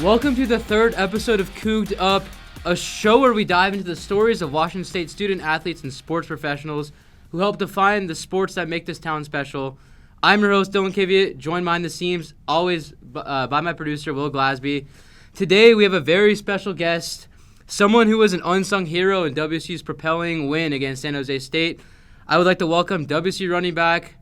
Welcome to the third episode of COUG'D UP, a show where we dive into the stories of Washington State student athletes and sports professionals who help define the sports that make this town special. I'm your host, Dylan Kiviat, joined behind the scenes always by my producer, Will Glasby. Today we have a very special guest, someone who was an unsung hero in WSU's propelling win against San Jose State. I would like to welcome WSU running back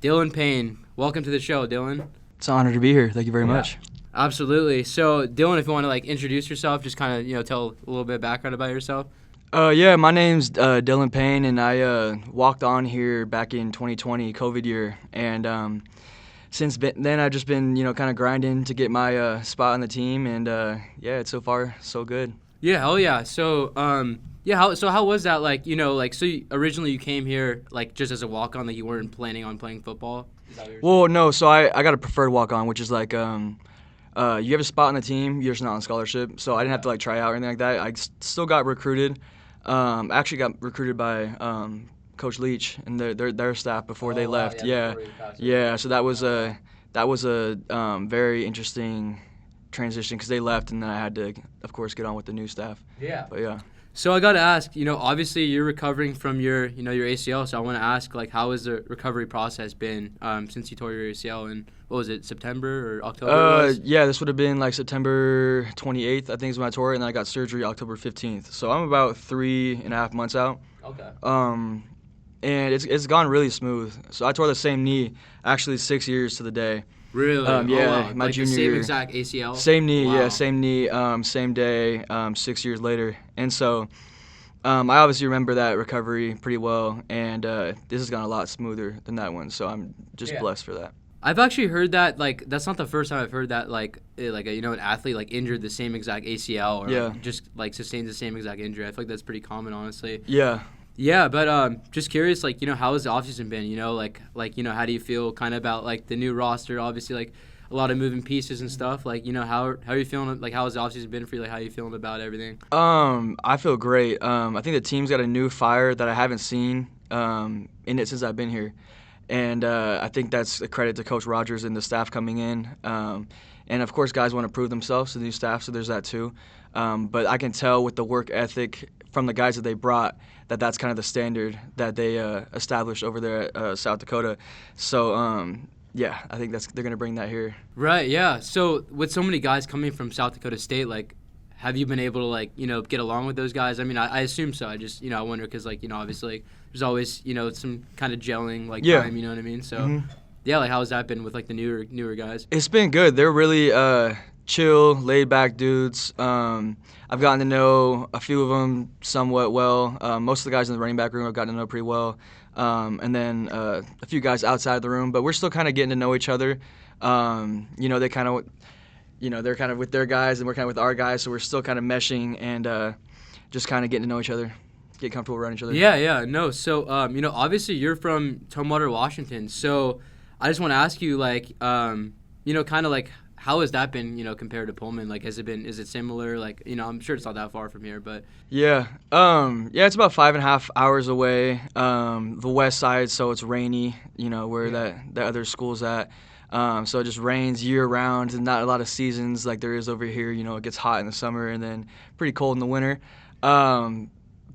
Dylan Paine. Welcome to the show, Dylan. It's an honor to be here. Thank you very much. Absolutely. So, Dylan, if you want to introduce yourself, just kind of tell a little bit of background about yourself. Yeah, my name's Dylan Paine, and I walked on here back in 2020, COVID year, and since then I've just been kind of grinding to get my spot on the team, and it's so far so good. Yeah, hell yeah. So, how was that? Originally you came here just as a walk on, you weren't planning on playing football. Well, no. So I got a preferred walk on, which is you have a spot on the team, you're just not on scholarship. So I didn't have to try out or anything like that. I still got recruited. Actually got recruited by Coach Leach and their staff before they left. Yeah. So that was a very interesting transition because they left, and then I had to, of course, get on with the new staff. Yeah. But yeah. So I got to ask, obviously you're recovering from your ACL. So I want to ask, how has the recovery process been since you tore your ACL in, what was it, September or October? Yeah, this would have been September 28th, I think is when I tore it, and then I got surgery October 15th. So I'm about 3.5 months out. Okay. And it's gone really smooth. So I tore the same knee, actually 6 years to the day. Really? Yeah, wow. my junior the same year. exact ACL? Same knee, wow. Yeah, same knee, same day, 6 years later. And so I obviously remember that recovery pretty well, and this has gone a lot smoother than that one, so I'm just blessed for that. I've actually heard that, that's not the first time I've heard that, an athlete, injured the same exact ACL or just, sustains the same exact injury. I feel like that's pretty common, honestly. Yeah. Yeah, but just curious, how has the offseason been, how do you feel kind of about, the new roster, obviously, a lot of moving pieces and stuff, how are you feeling, how has the offseason been for you, how are you feeling about everything? I feel great. I think the team's got a new fire that I haven't seen in it since I've been here, and I think that's a credit to Coach Rogers and the staff coming in, and of course guys want to prove themselves to the new staff, so there's that too, but I can tell with the work ethic from the guys that they brought that's kind of the standard that they established over there at South Dakota. So, yeah, I think they're going to bring that here. Right, yeah. So with so many guys coming from South Dakota State, have you been able to, get along with those guys? I mean, I assume so. I just, I wonder because, obviously there's always, some kind of gelling, time, you know what I mean? So, yeah, how has that been with, the newer guys? It's been good. They're really chill, laid-back dudes. I've gotten to know a few of them somewhat well. Most of the guys in the running back room I've gotten to know pretty well. And then a few guys outside the room, but we're still kind of getting to know each other. They kind of, they're kind of with their guys and we're kind of with our guys, so we're still kind of meshing and just kind of getting to know each other, get comfortable around each other. Yeah, no. So, obviously you're from Tumwater, Washington, so I just want to ask you, how has that been, compared to Pullman? Is it similar? I'm sure it's not that far from here, but. Yeah. It's about 5.5 hours away. The west side, so it's rainy, where that other school's at. So it just rains year round and not a lot of seasons like there is over here. It gets hot in the summer and then pretty cold in the winter. It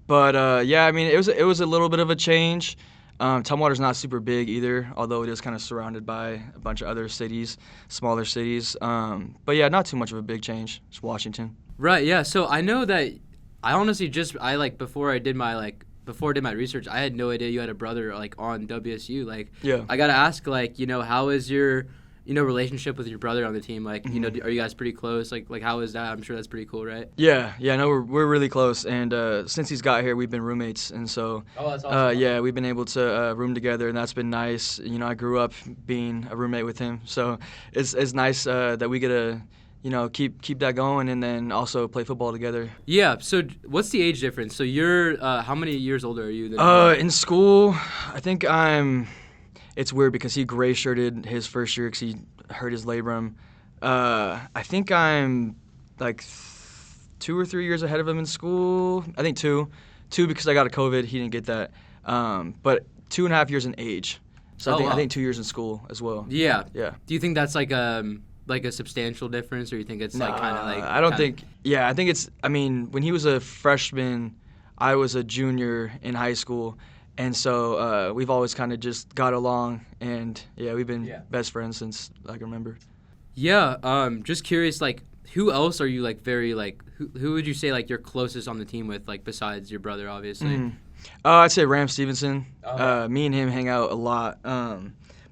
was a little bit of a change. Tumwater's not super big either, although it is kind of surrounded by a bunch of other cities, smaller cities. But yeah, not too much of a big change. It's Washington. Right. Yeah. So I know that I honestly before I did my research, I had no idea you had a brother on WSU. Yeah. I gotta ask, how is your relationship with your brother on the team? Are you guys pretty close? How is that? I'm sure that's pretty cool, right? Yeah, no, we're really close, and since he's got here, we've been roommates, and so that's awesome. we've been able to room together, and that's been nice. I grew up being a roommate with him, so it's nice that we get to keep that going, and then also play football together. Yeah. So what's the age difference? So you're how many years older are you than in school, I think it's weird because he gray shirted his first year because he hurt his labrum. I think I'm 2 or 3 years ahead of him in school. I think two because I got a COVID. He didn't get that. But 2.5 years in age. So I think 2 years in school as well. Yeah. Yeah. Do you think that's like a substantial difference, or you think it's like kind of like? I don't think. Yeah, I think it's. I mean, when he was a freshman, I was a junior in high school, and so we've always kind of just got along, and yeah, we've been best friends since I can remember. Yeah. Just curious, like, who else are you like very like? Who would you say like you're closest on the team with, like besides your brother, obviously? I'd say Ram Stevenson. Okay. Me and him hang out a lot.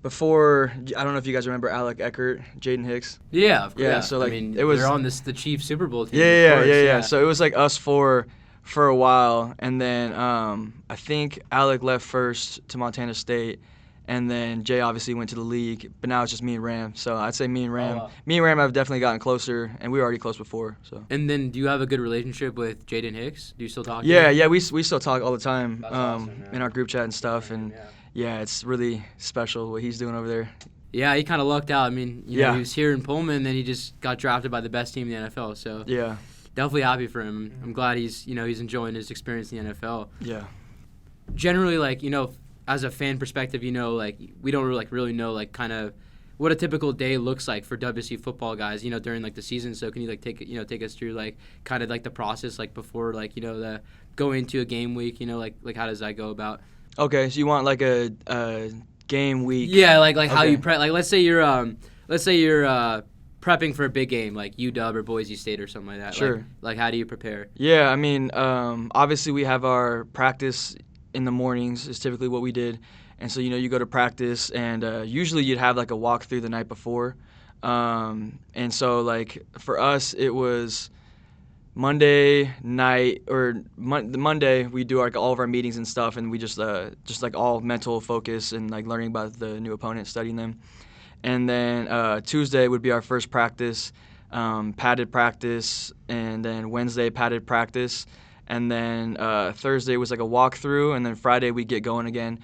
Before, I don't know if you guys remember Alec Eckert, Jaden Hicks. Yeah, of course. Yeah, so like I mean, it was. they're on the Chiefs Super Bowl team. Yeah. So it was like us four for a while, and then I think Alec left first to Montana State, and then Jay obviously went to the league, but now it's just me and Ram. So I'd say me and Ram. Wow. Me and Ram have definitely gotten closer, and we were already close before. So. And then, do you have a good relationship with Jaden Hicks? Do you still talk to Yeah, him? yeah, we still talk all the time. That's awesome, man. In our group chat and stuff, and yeah, it's really special what he's doing over there. Yeah, he kind of lucked out. I mean, you know, Yeah. he was here in Pullman, then he just got drafted by the best team in the NFL. So Yeah, definitely happy for him. I'm glad he's enjoying his experience in the NFL. yeah. Generally, like, as a fan perspective, like we don't really know like kind of what a typical day looks like for WC football guys, during like the season. So can you like take us through like kind of like the process like before like the going into a game week, like how does that go about? Okay, so you want like a game week? Yeah, like how Okay. you prep. Like let's say you're prepping for a big game like UW or Boise State or something like that. Sure. Like how do you prepare? Yeah, I mean, obviously we have our practice in the mornings is typically what we did. And so, you go to practice, and usually you'd have like a walkthrough the night before. And so, like, for us, it was Monday night, or Monday we do like all of our meetings and stuff, and we just like all mental focus and like learning about the new opponent, studying them. And then Tuesday would be our first practice, padded practice, and then Wednesday padded practice. And then Thursday was like a walkthrough, and then Friday we'd get going again.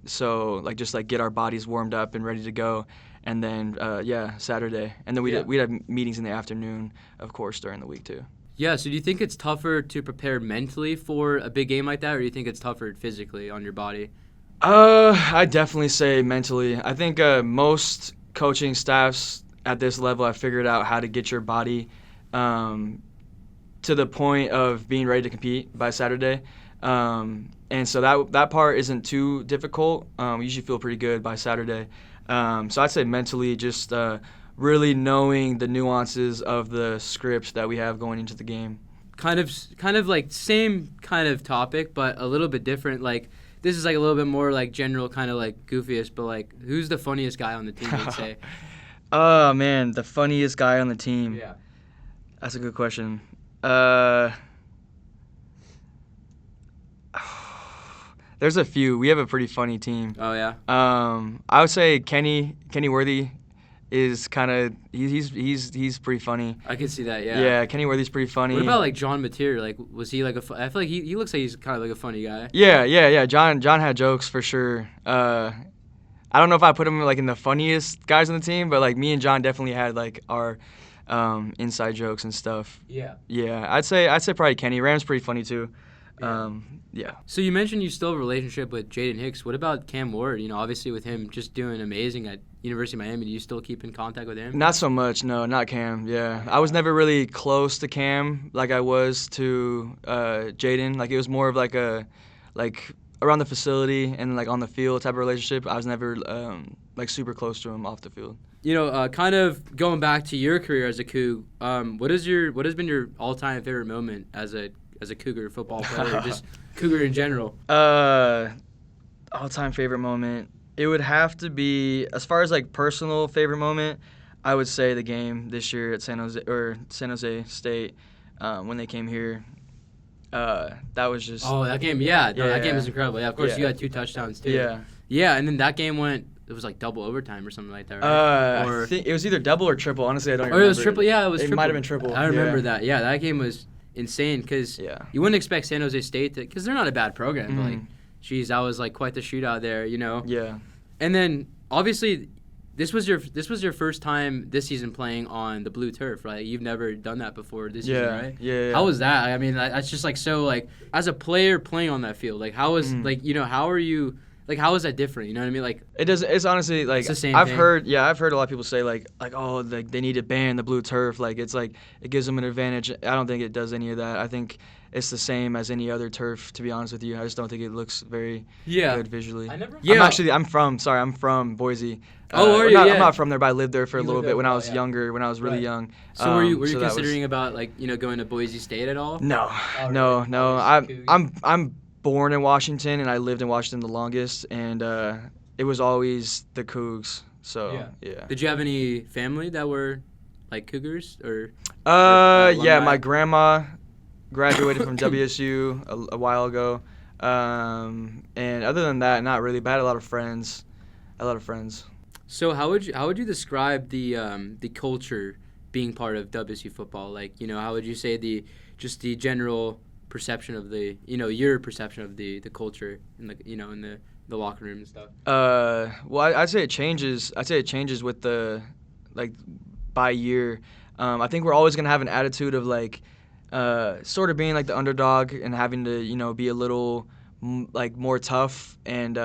So like just like get our bodies warmed up and ready to go. And then Saturday. And then we'd have meetings in the afternoon, of course, during the week too. Yeah, so do you think it's tougher to prepare mentally for a big game like that, or do you think it's tougher physically on your body? I definitely say mentally. I think most coaching staffs at this level have figured out how to get your body to the point of being ready to compete by Saturday. And so that part isn't too difficult. We usually feel pretty good by Saturday. So I'd say mentally just really knowing the nuances of the script that we have going into the game. Kind of like same kind of topic, but a little bit different. Like this is like a little bit more like general, kind of like goofiest, but like who's the funniest guy on the team, you'd say? Oh, man, the funniest guy on the team. Yeah. That's a good question. There's a few. We have a pretty funny team. Oh yeah. I would say Kenny Worthy is kind of he's pretty funny. I can see that. Yeah. Yeah, Kenny Worthy's pretty funny. What about like John Mateer? Like, was he like I feel like he looks like he's kind of like a funny guy. Yeah. John had jokes for sure. I don't know if I put him like in the funniest guys on the team, but like me and John definitely had like our inside jokes and stuff. Yeah. Yeah, I'd say probably Kenny. Ram's pretty funny too. Yeah. So you mentioned you still have a relationship with Jaden Hicks. What about Cam Ward? Obviously with him just doing amazing at University of Miami, do you still keep in contact with him? Not so much, no, not Cam. Yeah, I was never really close to Cam like I was to Jaden. Like it was more of like a around the facility and like on the field type of relationship. I was never like super close to him off the field. Kind of going back to your career as a Coug, what has been your all-time favorite moment as a Cougar football player, or just Cougar in general? All-time favorite moment. It would have to be, as far as like personal favorite moment, I would say the game this year at San Jose State when they came here. That was just. Oh, that game, yeah. No, that game Yeah. was incredible. Yeah, of course, Yeah. you had 2 touchdowns too. Yeah. Yeah, and then that game it was like double overtime or something like that, right? I think it was either double or triple. Honestly, I don't Or remember. it was triple. Yeah, it was. It triple. might have been triple. I remember Yeah. that. Yeah, that game was insane because Yeah. you wouldn't expect San Jose State to, because they're not a bad program. But like, Mhm. geez, that was like quite the shootout there, Yeah. And then obviously, this was your first time this season playing on the blue turf, right? You've never done that before this season, right? Yeah. How was that? I mean, that's just like so like as a player playing on that field, like how was Mhm. like how are you like how is that different? You know what I mean? Like It does. It's honestly like it's the same I've thing. heard. Yeah, I've heard a lot of people say like oh like they need to ban the blue turf. Like it's like it gives them an advantage. I don't think it does any of that. I think it's the same as any other turf. To be honest with you, I just don't think it looks very Yeah. good visually. Yeah. I'm from Boise. Oh, are I'm you? not, Yeah. I'm not from there, but I lived there for a You little lived bit there when for a I while, was yeah. younger, when I was really Right. young. So were you that was- considering about like going to Boise State at all? No, Oh, no, really? no. Always Cougs? I'm born in Washington and I lived in Washington the longest, and it was always the Cougs. So yeah. Did you have any family that were like Cougars or? Yeah, alumni? my grandma graduated from WSU a while ago, and other than that, not really. But I had a lot of friends. So how would you describe the culture being part of WSU football? Like, how would you say the general perception of the your perception of the culture in the locker room and stuff? Well, I'd say it changes. I'd say it changes with the like by year. I think we're always gonna have an attitude of like sort of being like the underdog and having to be a little like more tough and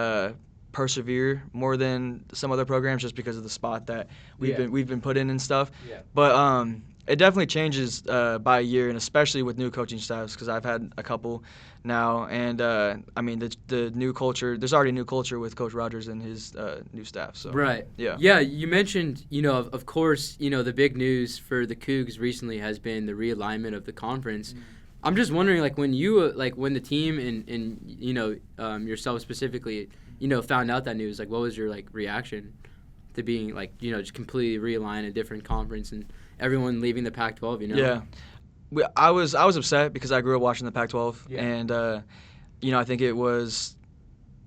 persevere more than some other programs just because of the spot that we've been put in and stuff. Yeah. But it definitely changes by year, and especially with new coaching staffs, because I've had a couple now, and I mean the new culture. There's already a new culture with Coach Rogers and his new staff. So Right. Yeah. Yeah. You mentioned, of course, the big news for the Cougs recently has been the realignment of the conference. I'm just wondering, like, when when the team and yourself specifically, found out that news, like, what was your reaction to being just completely realigned a different conference and everyone leaving the Pac-12? Yeah. I was upset because I grew up watching the Pac-12, Yeah. and I think it was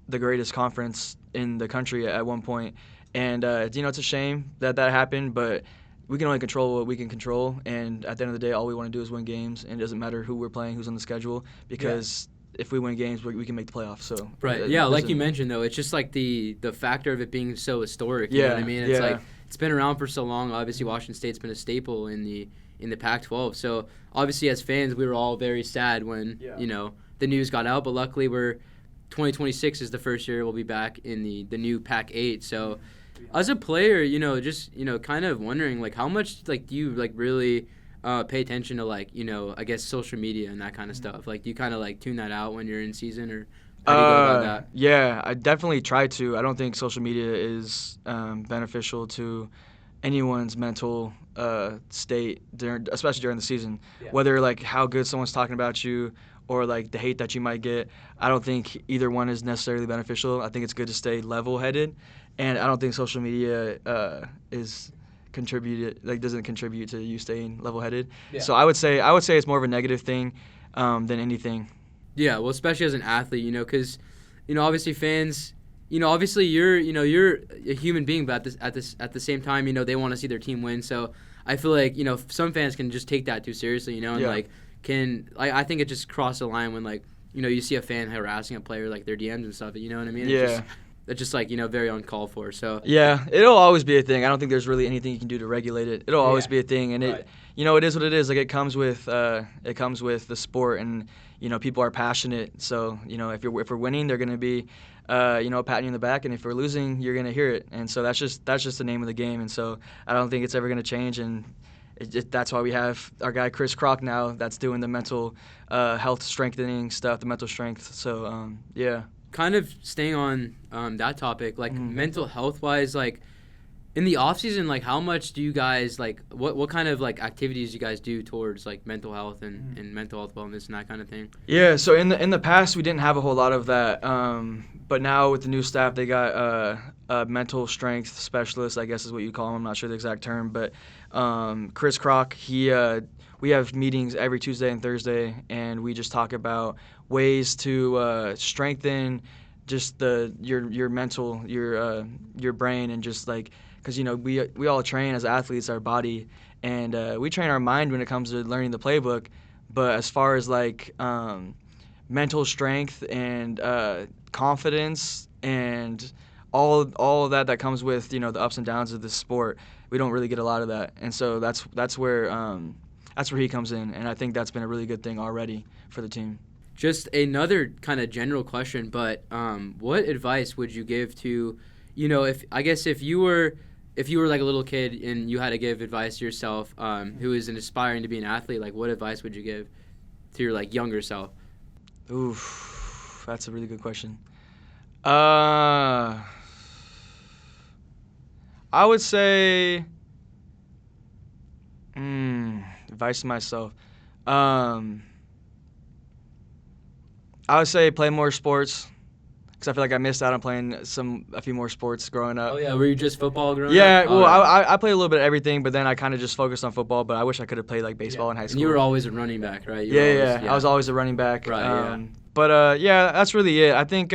the greatest conference in the country at one point, and it's a shame that happened, but we can only control what we can control, and at the end of the day, all we want to do is win games, and it doesn't matter who we're playing, who's on the schedule, because if we win games, we can make the playoffs. So right, yeah, like you mentioned though, it's just like the factor of it being so historic. You know what I mean? It's like it's been around for so long. Obviously, Washington State's been a staple in the Pac-12. So obviously, as fans, we were all very sad when the news got out. But luckily, 2026 is the first year we'll be back in the new Pac-8. So as a player, just kind of wondering like how much do you really pay attention to I guess social media and that kind of stuff. Like do you kind of tune that out when you're in season, or how do you go about that? Yeah, I definitely try to. I don't think social media is beneficial to anyone's mental state especially during the season. Yeah. Whether how good someone's talking about you or the hate that you might get, I don't think either one is necessarily beneficial. I think it's good to stay level-headed, and I don't think social media doesn't contribute to you staying level-headed. Yeah. So I would say it's more of a negative thing than anything. Yeah, well, especially as an athlete, because obviously fans, obviously you're a human being, but at the same time, they want to see their team win. So I feel like some fans can just take that too seriously, and I think it just crossed the line when you see a fan harassing a player their DMs and stuff. You know what I mean? Yeah. It's just very uncalled for. So yeah, it'll always be a thing. I don't think there's really anything you can do to regulate it. It'll always be a thing, and right. it is what it is. It comes with the sport, and people are passionate. So if we're winning, they're gonna be patting you in the back, and if we're losing, you're gonna hear it. And so that's just the name of the game. And so I don't think it's ever gonna change. And that's why we have our guy Chris Crock now that's doing the mental health strengthening stuff, the mental strength. So yeah. Kind of staying on that topic, mental health wise, in the off season, how much do you guys what kind of activities do you guys do towards mental health and mental health wellness and that kind of thing? Yeah, so in the past we didn't have a whole lot of that, but now with the new staff they got a mental strength specialist, I guess is what you call him. I'm not sure the exact term, but Chris Crock, we have meetings every Tuesday and Thursday, and we just talk about ways to strengthen just your mental, your brain, and just because we all train as athletes, our body, and we train our mind when it comes to learning the playbook. But as far as mental strength and confidence and all of that comes with the ups and downs of this sport, we don't really get a lot of that, and so that's where he comes in, and I think that's been a really good thing already for the team. just another kind of general question, but what advice would you give to, if you were like a little kid and you had to give advice to yourself, who is aspiring to be an athlete, like what advice would you give to your like younger self? Oof, that's a really good question. I would say, advice to myself. I would say play more sports, because I feel like I missed out on playing a few more sports growing up. Oh yeah, were you just football growing up? Yeah, Oh, well, yeah. I played a little bit of everything, but then I kind of just focused on football. But I wish I could have played like baseball in high school. And you were always a running back, right? You were Yeah, always, I was always a running back. Right, yeah. But yeah, that's really it. I think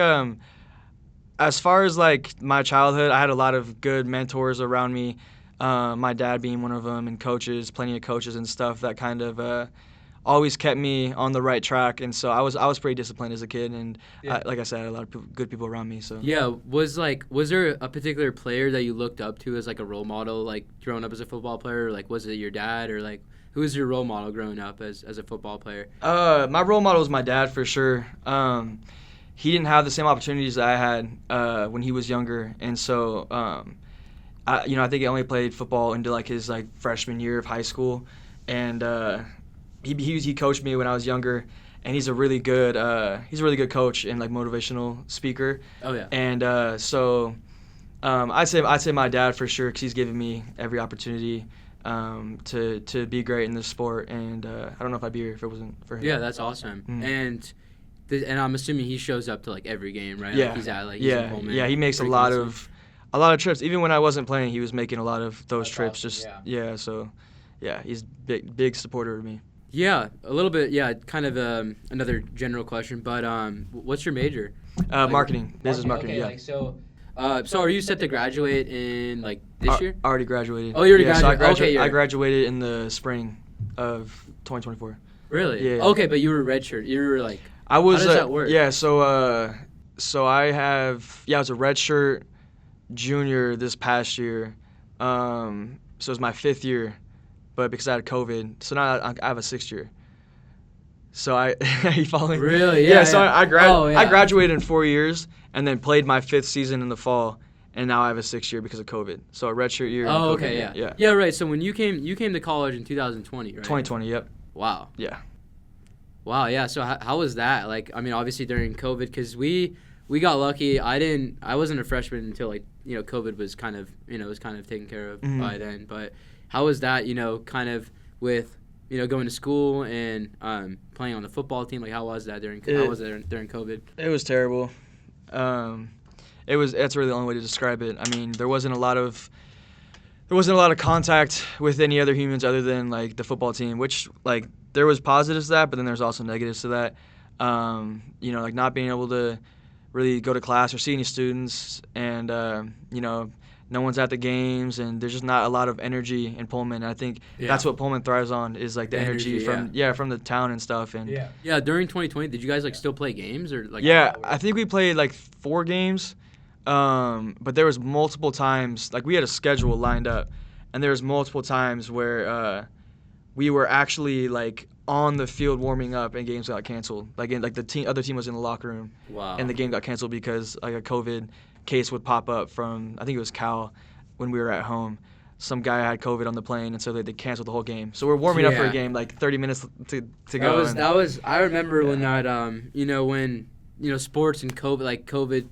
as far as like my childhood, I had a lot of good mentors around me. My dad being one of them, and coaches, plenty of coaches and stuff that kind of always kept me on the right track. And so I was pretty disciplined as a kid, and like I said, I had a lot of good people around me. So yeah, was there a particular player that you looked up to as like a role model, like growing up as a football player? Or, like was it your dad, or like who was your role model growing up as a football player? My role model was my dad for sure. He didn't have the same opportunities that I had when he was younger, and so I think he only played football into like his like freshman year of high school, and he coached me when I was younger, and he's a really good coach and like motivational speaker. Oh yeah. And so I'd say my dad for sure, because he's given me every opportunity to be great in this sport, and I don't know if I'd be here if it wasn't for him. Yeah, that's awesome. Mm. And I'm assuming he shows up to like every game, right? Yeah. Like he's at like he's in Pullman, he makes a lot of trips. Even when I wasn't playing, he was making a lot of those trips. Awesome, Just so he's big supporter of me. Yeah, a little bit. Yeah, kind of another general question, but what's your major? Marketing, business marketing. Okay, yeah. like, so are you set to graduate in like this year? Already graduated. Oh, you already graduated. So I graduated in the spring of 2024. Really? Yeah. Okay, but you were redshirt. You were like. I was. How does that work? Yeah. So I have. Yeah, I was a redshirt junior this past year. So it was my 5th year, but because I had COVID, so now I have a 6th year. So you following? Really? Yeah. So I graduated in 4 years, and then played my 5th season in the fall, and now I have a 6th year because of COVID. So a redshirt year. Oh, COVID, okay, yeah. Yeah, right. So when you came to college in 2020, right? 2020. Yep. Wow. Yeah. Wow, yeah. So how was that? Like, I mean, obviously during COVID, because we got lucky. I wasn't a freshman until like COVID was kind of taken care of by then. But how was that? Kind of with going to school and playing on the football team. Like, how was that during COVID? It was terrible. That's really the only way to describe it. I mean, there wasn't a lot of contact with any other humans other than like the football team, which like there was positives to that, but then there's also negatives to that. Like not being able to really go to class or see any students, and no one's at the games, and there's just not a lot of energy in Pullman. And I think that's what Pullman thrives on, is like the energy from the town and stuff. And during 2020, did you guys like still play games or like? Yeah, I think we played like 4 games. But there was multiple times, like we had a schedule lined up, and there was multiple times where we were actually like on the field warming up, and games got canceled. Like the other team was in the locker room, and the game got canceled because like a COVID case would pop up from, I think it was Cal, when we were at home. Some guy had COVID on the plane, and so they canceled the whole game. So we're warming up for a game like 30 minutes to go. That was I remember when that when sports and COVID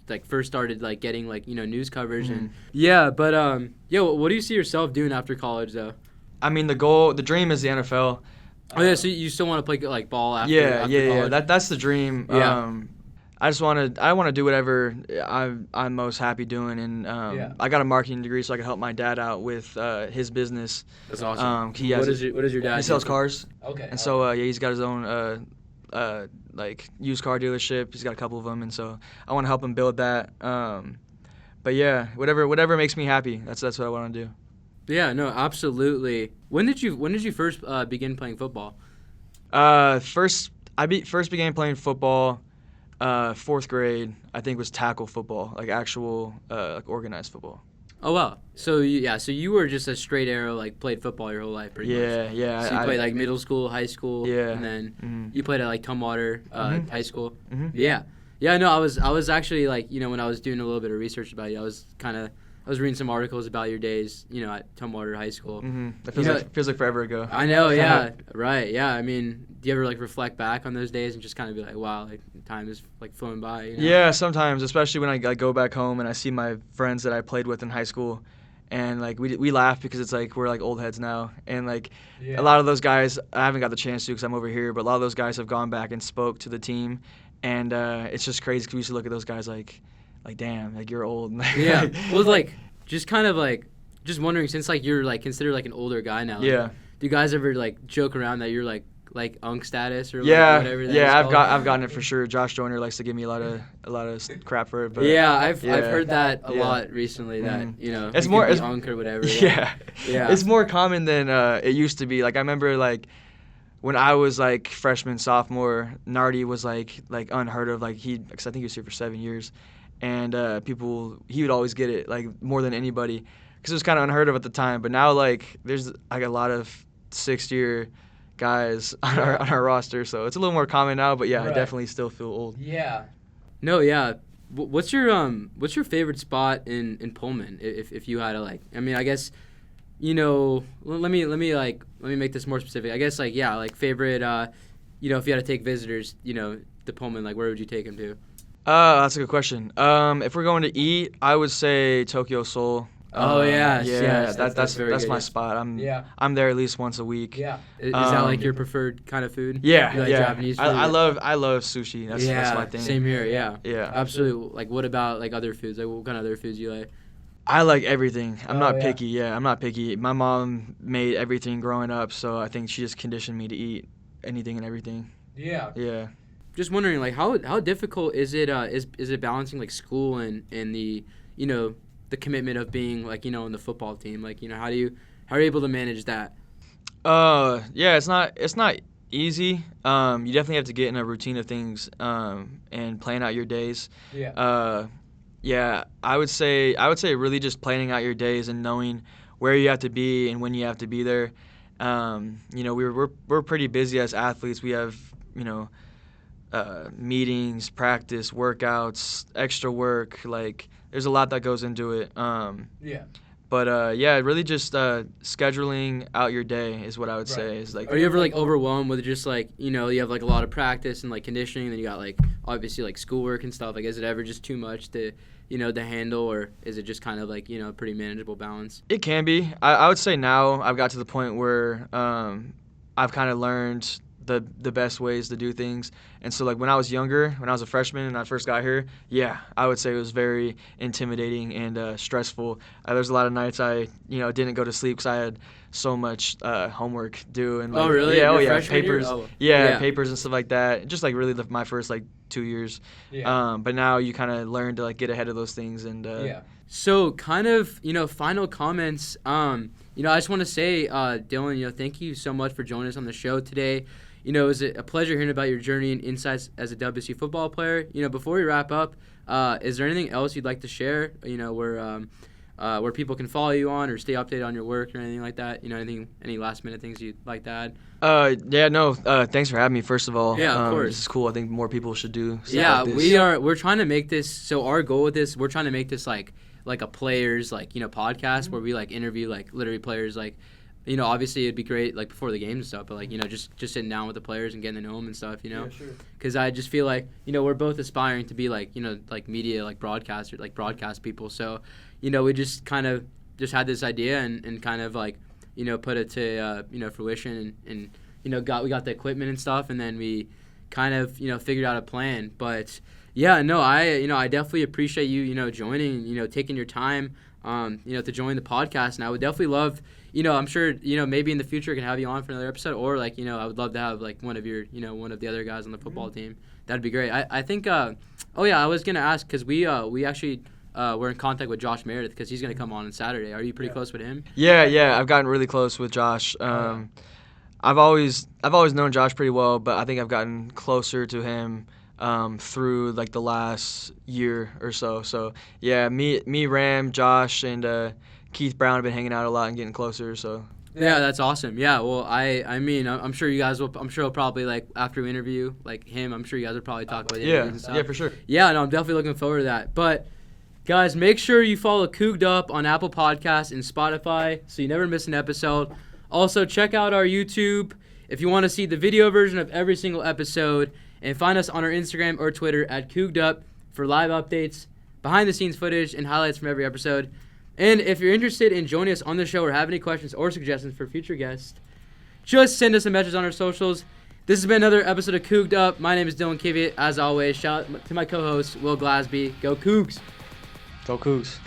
like first started like getting like news coverage and what do you see yourself doing after college though? I mean, the dream is the NFL. Oh yeah, so you still want to play like ball after college? Yeah. That's the dream. Yeah. I want to do whatever I'm most happy doing, and I got a marketing degree, so I can help my dad out with his business. That's awesome. What does your dad? He sells cars. Okay. And so he's got his own like used car dealership. He's got a couple of them, and so I want to help him build that. But yeah, whatever makes me happy. That's what I want to do. Yeah, no, absolutely. When did you first begin playing football? First began playing football 4th grade. I think was tackle football, like actual like organized football. Oh wow. So you were just a straight arrow, like played football your whole life, pretty much. Yeah. So you played like middle school, high school, Yeah. and then Mhm. you played at like Tumwater high school. Mhm. Yeah, yeah. No, I was actually like when I was doing a little bit of research about you, I was reading some articles about your days, at Tumwater High School. That feels like forever ago. I know, yeah, right, yeah. I mean, do you ever like reflect back on those days and just kind of be like, wow, like time is like flown by? Yeah, sometimes, especially when I go back home and I see my friends that I played with in high school, and like we laugh because it's like we're like old heads now, and like a lot of those guys I haven't got the chance to because I'm over here, but a lot of those guys have gone back and spoke to the team, and it's just crazy because we used to look at those guys like damn, like you're old. Yeah, well, like just kind of like just wondering, since like you're like considered like an older guy now. Like, Yeah. Do you guys ever like joke around that you're like unk status or like, Yeah, whatever? yeah, I've gotten it for sure. Josh Joyner likes to give me a lot of crap for it, but yeah, I've heard that a Yeah. lot recently. That It's you more could be unk or whatever. Yeah. Yeah. It's more common than it used to be. Like I remember like when I was like freshman, sophomore, Nardi was like unheard of. Like because I think he was here for 7 years, and he would always get it like more than anybody because it was kind of unheard of at the time. But now like there's like a lot of 6th-year guys on our roster, so it's a little more common now. But yeah, Right. I definitely still feel old. Yeah. No, yeah. What's your favorite spot in Pullman? If you had to like, I mean, I guess, let me make this more specific. I guess like favorite, if you had to take visitors, to Pullman, like where would you take them to? That's a good question. If we're going to eat, I would say Tokyo Seoul. Yes, that's very good, my yeah. spot. Yeah. I'm there at least once a week. Yeah. Is that like your preferred kind of food? Yeah, You like yeah. Japanese food? I love sushi. That's my thing. Same here. Yeah. Yeah. Absolutely. Like, what about like other foods? Like, what kind of other foods do you like? I like everything. I'm not yeah. picky. Yeah, I'm not picky. My mom made everything growing up, so I think she just conditioned me to eat anything and everything. Yeah. Yeah. Just wondering, like, how difficult is it is it balancing like school and the the commitment of being like in the football team? Like, how are you able to manage that? Yeah, it's not easy. You definitely have to get in a routine of things and plan out your days. Yeah. Yeah, I would say really just planning out your days and knowing where you have to be and when you have to be there. We're pretty busy as athletes. We have meetings, practice, workouts, extra work. Like there's a lot that goes into it. Yeah. But really just scheduling out your day is what I would say is like. Are you ever like overwhelmed with just like you have like a lot of practice and like conditioning, and then you got like obviously like schoolwork and stuff? Like, is it ever just too much to to handle, or is it just kind of like a pretty manageable balance? It can be. I would say now I've got to the point where I've kind of learned the best ways to do things. And so like when I was younger, when I was a freshman and I first got here, yeah, I would say it was very intimidating and stressful. There's a lot of nights I didn't go to sleep because I had so much homework due and like, Oh really? Yeah, Your freshman papers. year? Oh. Yeah, papers and stuff like that. Just like really my first like 2 years. Yeah. But now you kind of learn to like get ahead of those things and So kind of final comments. I just want to say, Dylan, thank you so much for joining us on the show today. It was a pleasure hearing about your journey and insights as a WSU football player. Before we wrap up, is there anything else you'd like to share? Where people can follow you on or stay updated on your work or anything like that? Any last minute things you'd like to add? Thanks for having me. First of all, Yeah, of course. This is cool. I think more people should do stuff Yeah, like this. we're trying to make this. So our goal with this, we're trying to make this like a players podcast where we like interview like literally players like. Obviously it'd be great like before the games and stuff, but like just sitting down with the players and getting to know them and stuff. Yeah, sure. Because I just feel like we're both aspiring to be like like media like broadcasters, like broadcast people. So we just kind of just had this idea and kind of like put it to fruition and we got the equipment and stuff, and then we kind of figured out a plan. But yeah, no, I definitely appreciate you joining, taking your time to join the podcast, and I would definitely love. I'm sure, maybe in the future I can have you on for another episode, or like, I would love to have like one of your, one of the other guys on the football team. That'd be great. I think, I was going to ask, because we actually we're in contact with Josh Meredith, because he's going to come on Saturday. Are you pretty close with him? Yeah, I've gotten really close with Josh. I've always known Josh pretty well, but I think I've gotten closer to him through like the last year or so. So yeah, me, Ram, Josh, and Keith Brown have been hanging out a lot and getting closer. So. Yeah, that's awesome. Yeah, well, I mean, I'm sure you guys will. I'm sure he'll probably like after we interview like him. I'm sure you guys will probably talk about the interviews and stuff. Yeah, for sure. Yeah, no, I'm definitely looking forward to that. But guys, make sure you follow COUG'D Up on Apple Podcasts and Spotify so you never miss an episode. Also, check out our YouTube if you want to see the video version of every single episode, and find us on our Instagram or Twitter at COUG'D Up for live updates, behind the scenes footage, and highlights from every episode. And if you're interested in joining us on the show or have any questions or suggestions for future guests, just send us a message on our socials. This has been another episode of COUG'D Up. My name is Dylan Kiviat. As always, shout out to my co-host, Will Glasby. Go Cougs! Go Cougs!